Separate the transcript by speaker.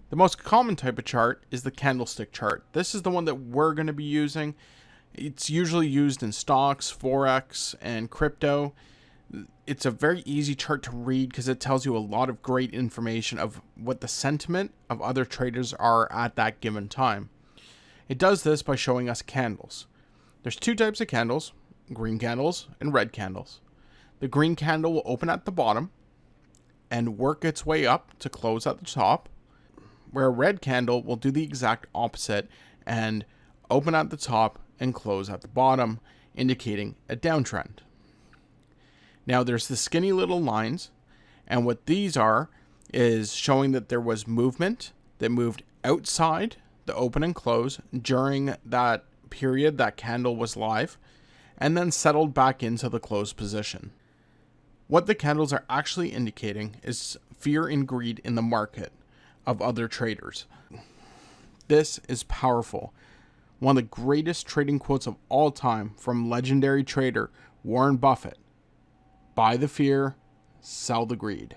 Speaker 1: The most common type of chart is the candlestick chart. This is the one that we're going to be using. It's usually used in stocks, forex, and crypto. It's a very easy chart to read because it tells you a lot of great information of what the sentiment of other traders are at that given time. It does this by showing us candles. There's two types of candles, green candles and red candles. The green candle will open at the bottom and work its way up to close at the top, where a red candle will do the exact opposite and open at the top and close at the bottom, indicating a downtrend. Now there's the skinny little lines, and what these are is showing that there was movement that moved outside the open and close during that period that candle was live, and then settled back into the closed position. What the candles are actually indicating is fear and greed in the market of other traders. This is powerful. One of the greatest trading quotes of all time from legendary trader Warren Buffett: buy the fear, sell the greed.